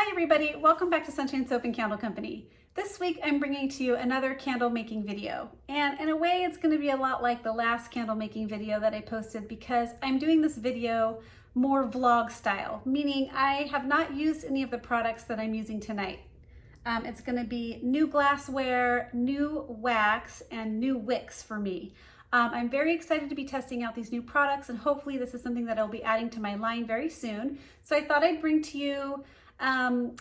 Hi everybody, welcome back to Sunshine Soap and Candle Company. This week I'm bringing to you another candle making video, and in a way it's going to be a lot like the last candle making video that I posted because I'm doing this video more vlog style, meaning I have not used any of the products that I'm using tonight. It's going to be new glassware, new wax, and new wicks for me. I'm very excited to be testing out these new products, and hopefully this is something that I'll be adding to my line very soon. So I thought I'd bring to you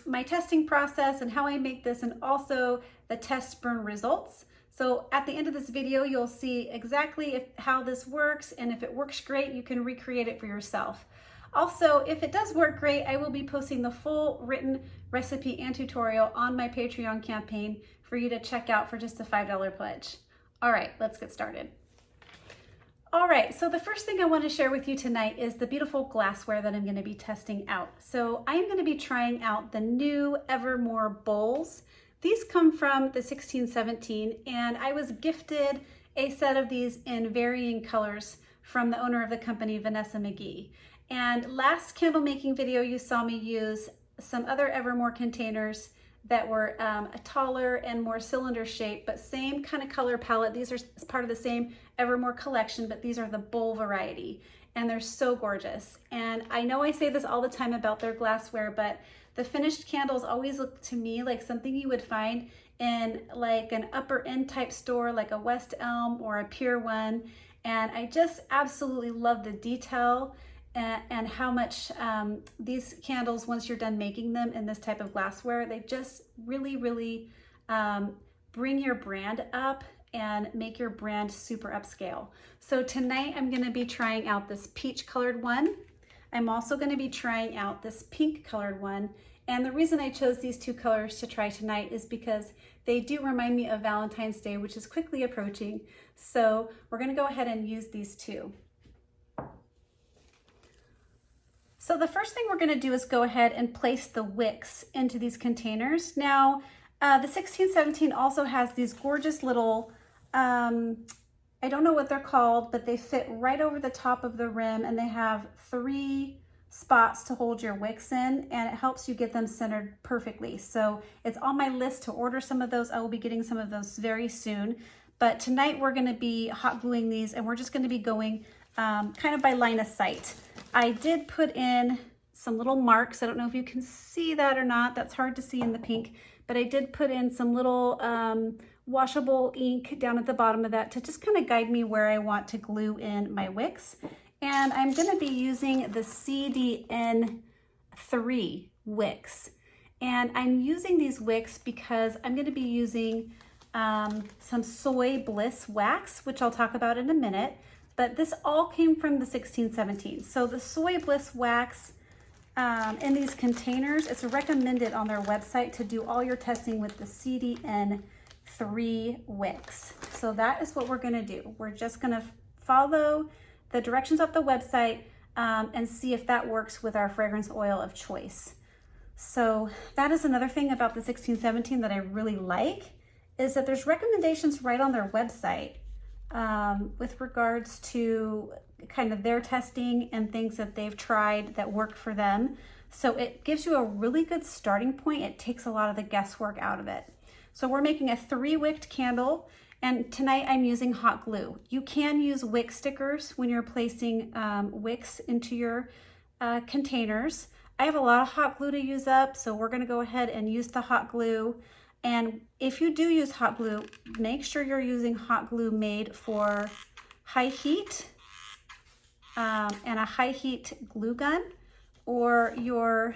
my testing process and how I make this, and also the test burn results. So at the end of this video, you'll see exactly how this works, and if it works great, you can recreate it for yourself. Also, if it does work great, I will be posting the full written recipe and tutorial on my Patreon campaign for you to check out for just a $5 pledge. All right, let's get started. All right, so the first thing I want to share with you tonight is the beautiful glassware that I'm going to be testing out. So I'm going to be trying out the new Evermore bowls. These come from the 1617, and I was gifted a set of these in varying colors from the owner of the company, Vanessa McGee. And last candle making video, you saw me use some other Evermore containers that were a taller and more cylinder shape, but same kind of color palette. These are part of the same Evermore collection, but these are the bowl variety, and they're so gorgeous. And I know I say this all the time about their glassware, but the finished candles always look to me like something you would find in like an upper end type store, like a West Elm or a Pier 1. And I just absolutely love the detail and how much these candles, once you're done making them in this type of glassware, they just really bring your brand up and make your brand super upscale. So tonight I'm going to be trying out this peach colored one. I'm also going to be trying out this pink colored one. And the reason I chose these two colors to try tonight is because they do remind me of Valentine's Day, which is quickly approaching. So we're going to go ahead and use these two. So the first thing we're going to do is go ahead and place the wicks into these containers. Now, the 1617 also has these gorgeous little, I don't know what they're called, but they fit right over the top of the rim, and they have 3 spots to hold your wicks in, and it helps you get them centered perfectly. So it's on my list to order some of those. I will be getting some of those very soon. But tonight we're going to be hot gluing these, and we're just going to be going kind of by line of sight. I did put in some little marks. I don't know if you can see that or not. That's hard to see in the pink, but I did put in some little washable ink down at the bottom of that to just kind of guide me where I want to glue in my wicks. And I'm going to be using the CDN3 wicks. And I'm using these wicks because I'm going to be using some soy bliss wax, which I'll talk about in a minute. But this all came from the 1617. So the soy bliss wax in these containers, it's recommended on their website to do all your testing with the CDN3 wicks. So that is what we're gonna do. We're just gonna follow the directions off the website and see if that works with our fragrance oil of choice. So that is another thing about the 1617 that I really like, is that there's recommendations right on their website with regards to kind of their testing and things that they've tried that work for them. So it gives you a really good starting point. It takes a lot of the guesswork out of it. So we're making a 3-wicked candle, and tonight I'm using hot glue. You can use wick stickers when you're placing wicks into your containers. I have a lot of hot glue to use up, so we're going to go ahead and use the hot glue. And if you do use hot glue, make sure you're using hot glue made for high heat and a high heat glue gun, or your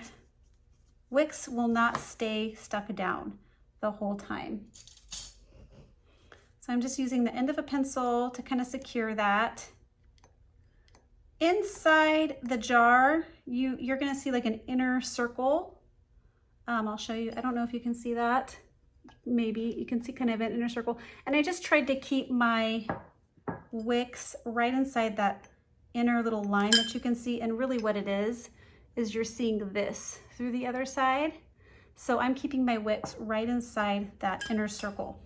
wicks will not stay stuck down the whole time. So I'm just using the end of a pencil to kind of secure that. Inside the jar, you're going to see like an inner circle. I'll show you. I don't know if you can see that. Maybe you can see kind of an inner circle. And I just tried to keep my wicks right inside that inner little line that you can see. And really what it is you're seeing this through the other side. So I'm keeping my wicks right inside that inner circle.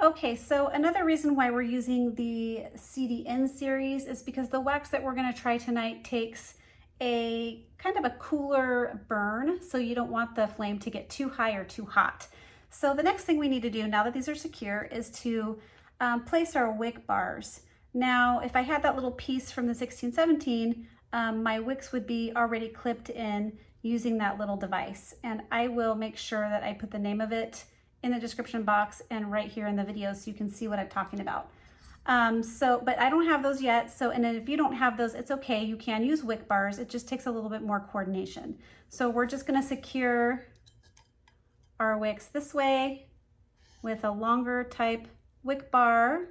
Okay, so another reason why we're using the CDN series is because the wax that we're going to try tonight takes a kind of a cooler burn, so you don't want the flame to get too high or too hot. So the next thing we need to do now that these are secure is to place our wick bars. Now, if I had that little piece from the 1617, my wicks would be already clipped in using that little device. And I will make sure that I put the name of it in the description box and right here in the video so you can see what I'm talking about. But I don't have those yet. So, and if you don't have those, it's okay. You can use wick bars. It just takes a little bit more coordination. So we're just gonna secure our wicks this way with a longer type wick bar.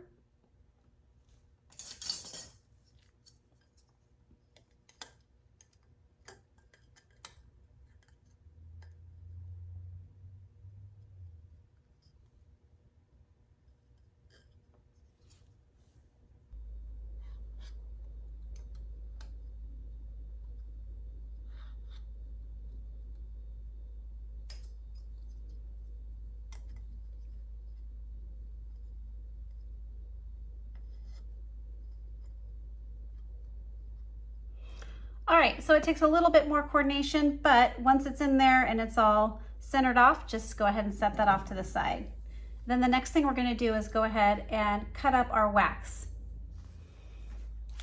All right, so it takes a little bit more coordination, but once it's in there and it's all centered off, just go ahead and set that off to the side. Then the next thing we're gonna do is go ahead and cut up our wax.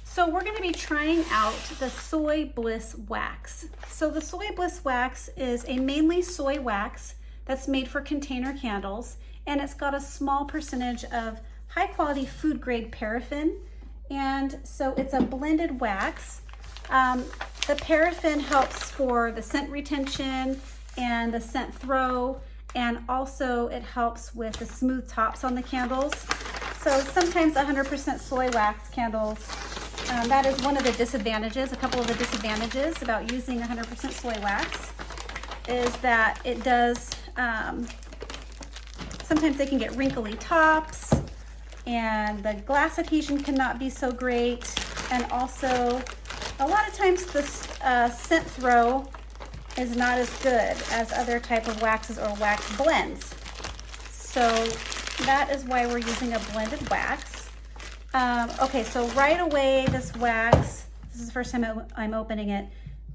So we're gonna be trying out the Soy Bliss wax. So the Soy Bliss wax is a mainly soy wax that's made for container candles, and it's got a small percentage of high quality food grade paraffin. And so it's a blended wax. The paraffin helps for the scent retention and the scent throw, and also it helps with the smooth tops on the candles. So sometimes 100% soy wax candles, that is one of the disadvantages. A couple of the disadvantages about using 100% soy wax is that it does, sometimes they can get wrinkly tops, and the glass adhesion cannot be so great, and also a lot of times the scent throw is not as good as other type of waxes or wax blends. So that is why we're using a blended wax. Okay, so right away this wax, this is the first time I'm opening it,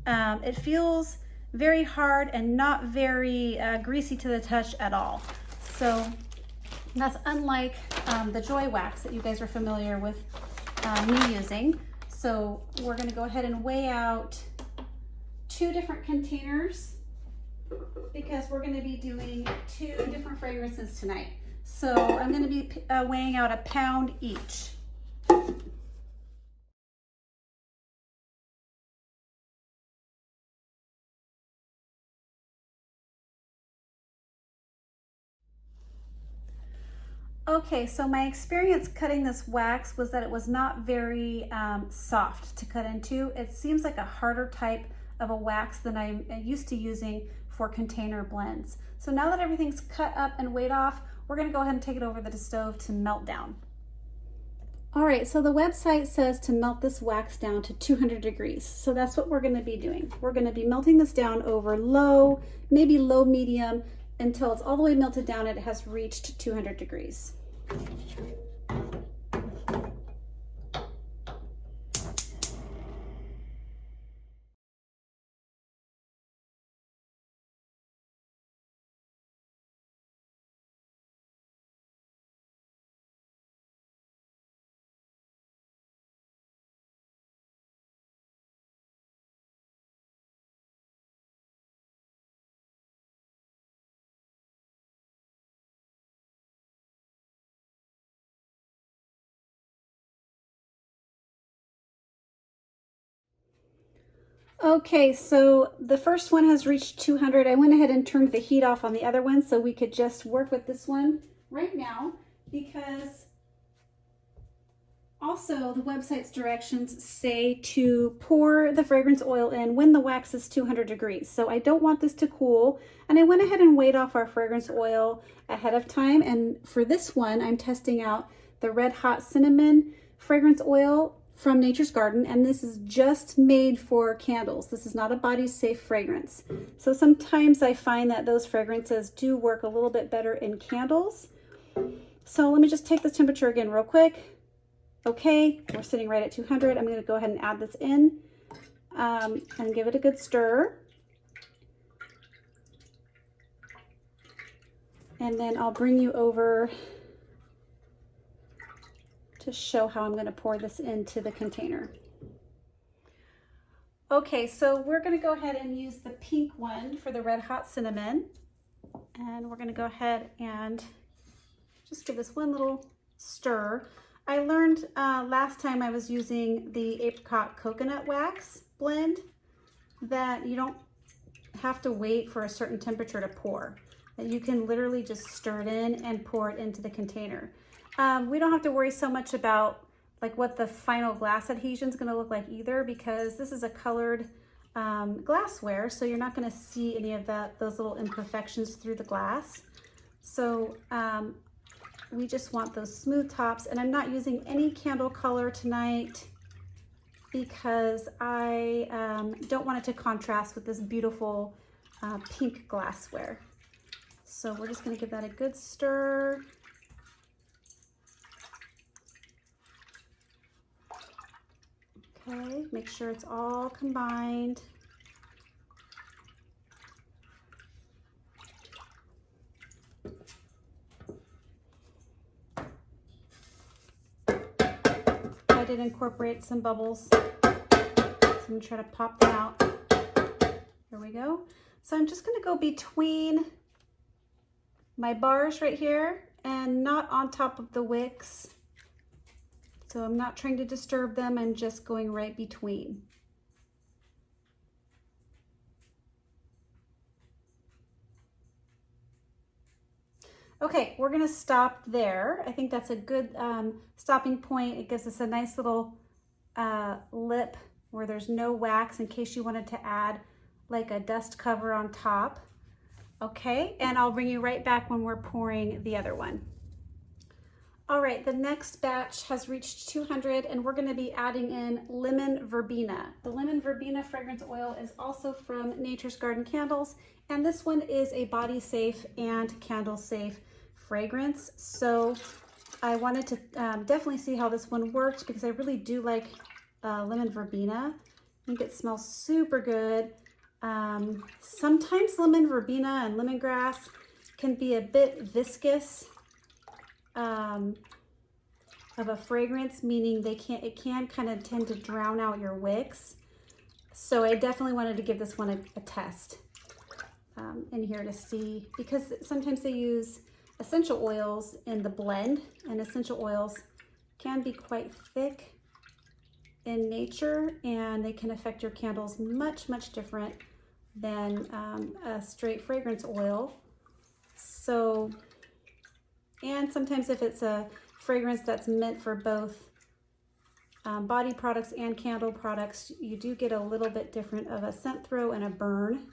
it feels very hard and not very greasy to the touch at all. So that's unlike the Joy wax that you guys are familiar with me using. So we're gonna go ahead and weigh out 2 different containers because we're gonna be doing 2 different fragrances tonight. So I'm gonna be weighing out 1 pound each. Okay, so my experience cutting this wax was that it was not very soft to cut into. It seems like a harder type of a wax than I'm used to using for container blends. So now that everything's cut up and weighed off, we're gonna go ahead and take it over to the stove to melt down. All right, so the website says to melt this wax down to 200 degrees. So that's what we're gonna be doing. We're gonna be melting this down over low, maybe low medium, until it's all the way melted down and it has reached 200 degrees. Okay, so the first one has reached 200. I went ahead and turned the heat off on the other one so we could just work with this one right now, because also the website's directions say to pour the fragrance oil in when the wax is 200 degrees. So I don't want this to cool. And I went ahead and weighed off our fragrance oil ahead of time. And for this one, I'm testing out the Red Hot Cinnamon fragrance oil from Nature's Garden, and this is just made for candles. This is not a body safe fragrance. So sometimes I find that those fragrances do work a little bit better in candles. So let me just take the temperature again real quick. Okay, we're sitting right at 200. I'm going to go ahead and add this in and give it a good stir. And then I'll bring you over to show how I'm going to pour this into the container. Okay, so we're going to go ahead and use the pink one for the red hot cinnamon. And we're going to go ahead and just give this one little stir. I learned last time I was using the apricot coconut wax blend that you don't have to wait for a certain temperature to pour. That you can literally just stir it in and pour it into the container. We don't have to worry so much about like what the final glass adhesion is going to look like either, because this is a colored glassware, so you're not going to see any of those little imperfections through the glass. So we just want those smooth tops, and I'm not using any candle color tonight because I don't want it to contrast with this beautiful pink glassware. So we're just going to give that a good stir. Okay, make sure it's all combined. I did incorporate some bubbles, so I'm going to try to pop them out. There we go. So I'm just going to go between my bars right here and not on top of the wicks. So I'm not trying to disturb them, I'm just going right between. Okay, we're gonna stop there. I think that's a good stopping point. It gives us a nice little lip where there's no wax in case you wanted to add like a dust cover on top. Okay, and I'll bring you right back when we're pouring the other one. All right, the next batch has reached 200 and we're gonna be adding in lemon verbena. The lemon verbena fragrance oil is also from Nature's Garden Candles, and this one is a body safe and candle safe fragrance. So I wanted to definitely see how this one worked because I really do like lemon verbena. I think it smells super good. Sometimes lemon verbena and lemongrass can be a bit viscous of a fragrance, meaning it can kind of tend to drown out your wicks. So I definitely wanted to give this one a test in here to see, because sometimes they use essential oils in the blend, and essential oils can be quite thick in nature and they can affect your candles much different than a straight fragrance oil. So, and sometimes if it's a fragrance that's meant for both body products and candle products, you do get a little bit different of a scent throw and a burn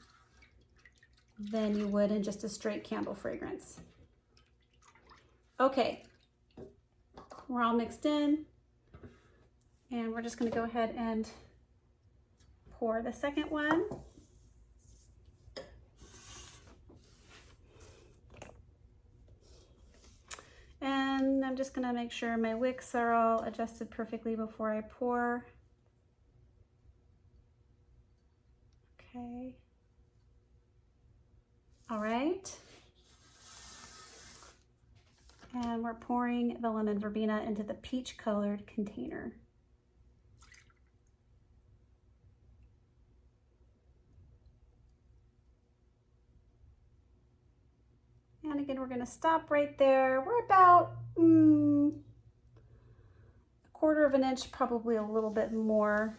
than you would in just a straight candle fragrance. Okay, we're all mixed in, and we're just going to go ahead and pour the second one. And I'm just going to make sure my wicks are all adjusted perfectly before I pour. Okay. All right. And we're pouring the lemon verbena into the peach colored container. And again, we're going to stop right there. We're about a quarter of an inch, probably a little bit more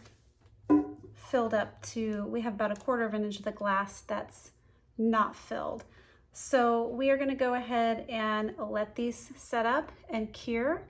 filled up to, we have about a quarter of an inch of the glass that's not filled. So we are going to go ahead and let these set up and cure,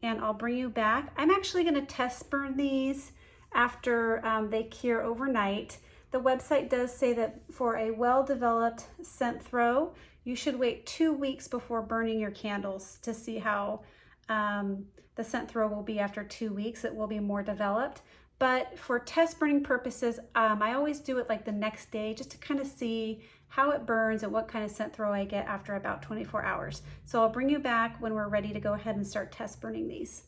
and I'll bring you back. I'm actually going to test burn these after they cure overnight. The website does say that for a well-developed scent throw, you should wait 2 weeks before burning your candles to see how the scent throw will be after 2 weeks. It will be more developed. But for test burning purposes, I always do it like the next day just to kind of see how it burns and what kind of scent throw I get after about 24 hours. So I'll bring you back when we're ready to go ahead and start test burning these.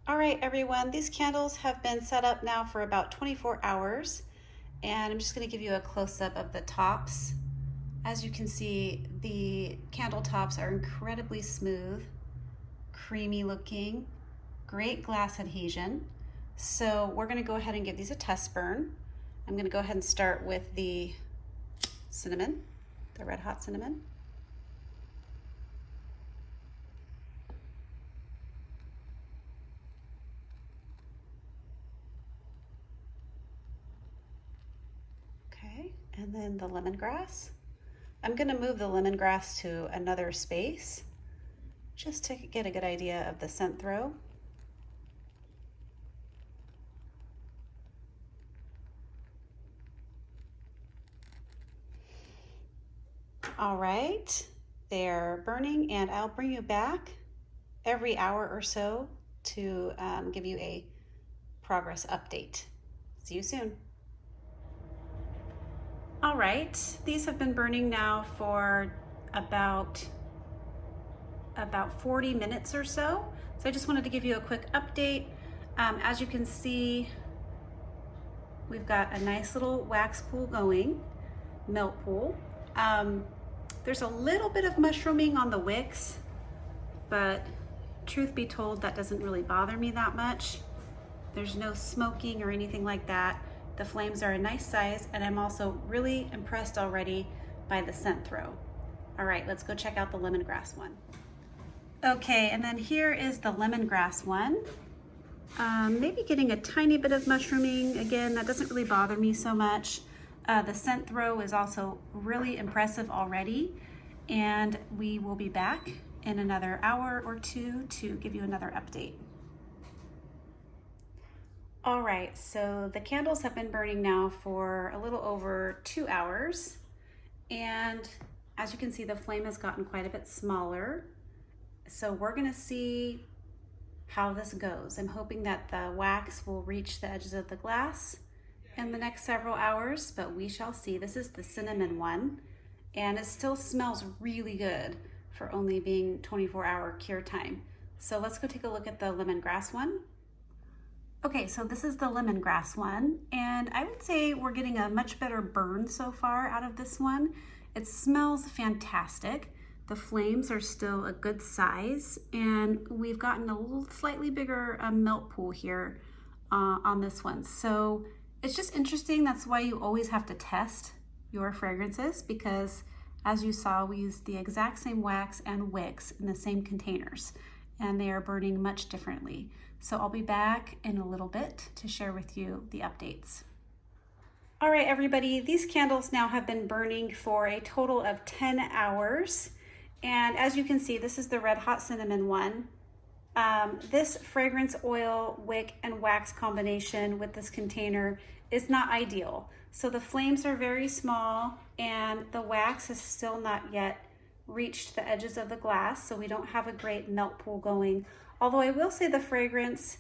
All right, everyone, these candles have been set up now for about 24 hours, and I'm just going to give you a close-up of the tops. As you can see, the candle tops are incredibly smooth, creamy looking, great glass adhesion. So we're going to go ahead and give these a test burn. I'm going to go ahead and start with the cinnamon, the red hot cinnamon. Okay, and then the lemongrass. I'm going to move the lemongrass to another space just to get a good idea of the scent throw. All right, they're burning, and I'll bring you back every hour or so to give you a progress update. See you soon. All right, these have been burning now for about 40 minutes or so. So I just wanted to give you a quick update. As you can see, we've got a nice little wax pool going, melt pool. There's a little bit of mushrooming on the wicks, but truth be told, that doesn't really bother me that much. There's no smoking or anything like that. The flames are a nice size, and I'm also really impressed already by the scent throw. All right, let's go check out the lemongrass one. Okay, and then here is the lemongrass one. Maybe getting a tiny bit of mushrooming. Again, that doesn't really bother me so much. The scent throw is also really impressive already, and we will be back in another hour or two to give you another update. All right, so the candles have been burning now for a little over 2 hours, and as you can see, the flame has gotten quite a bit smaller. So we're gonna see how this goes. I'm hoping that the wax will reach the edges of the glass in the next several hours, but we shall see. This is the cinnamon one, and it still smells really good for only being 24-hour cure time. So let's go take a look at the lemongrass one. Okay, so this is the lemongrass one, and I would say we're getting a much better burn so far out of this one. It smells fantastic. The flames are still a good size, and we've gotten a little slightly bigger melt pool here on this one. So it's just interesting. That's why you always have to test your fragrances, because as you saw, we used the exact same wax and wicks in the same containers, and they are burning much differently. So I'll be back in a little bit to share with you the updates. All right, everybody, these candles now have been burning for a total of 10 hours. And as you can see, this is the red hot cinnamon one. This fragrance oil, wick, and wax combination with this container is not ideal. So the flames are very small, and the wax has still not yet reached the edges of the glass, so we don't have a great melt pool going. Although I will say the fragrance,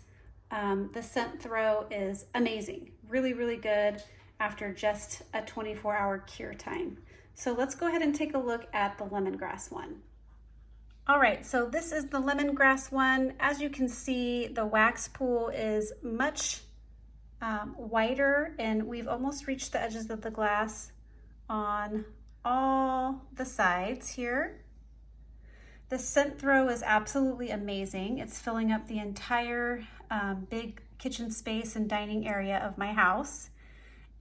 the scent throw is amazing. Really, really good after just a 24-hour cure time. So let's go ahead and take a look at the lemongrass one. All right, so this is the lemongrass one. As you can see, the wax pool is much wider, and we've almost reached the edges of the glass on all the sides here. The scent throw is absolutely amazing. It's filling up the entire big kitchen space and dining area of my house.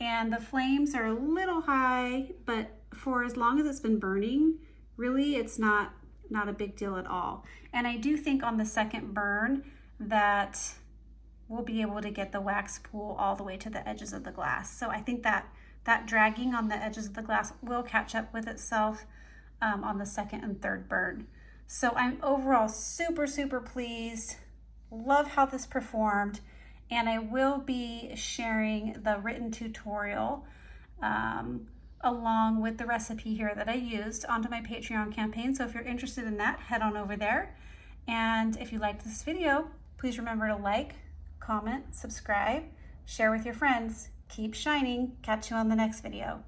And the flames are a little high, but for as long as it's been burning, really it's not a big deal at all. And I do think on the second burn that we'll be able to get the wax pool all the way to the edges of the glass. So I think that dragging on the edges of the glass will catch up with itself on the second and third burn. So I'm overall super, super pleased. Love how this performed. And I will be sharing the written tutorial along with the recipe here that I used onto my Patreon campaign. So if you're interested in that, head on over there. And if you liked this video, please remember to like, comment, subscribe, share with your friends. Keep shining. Catch you on the next video.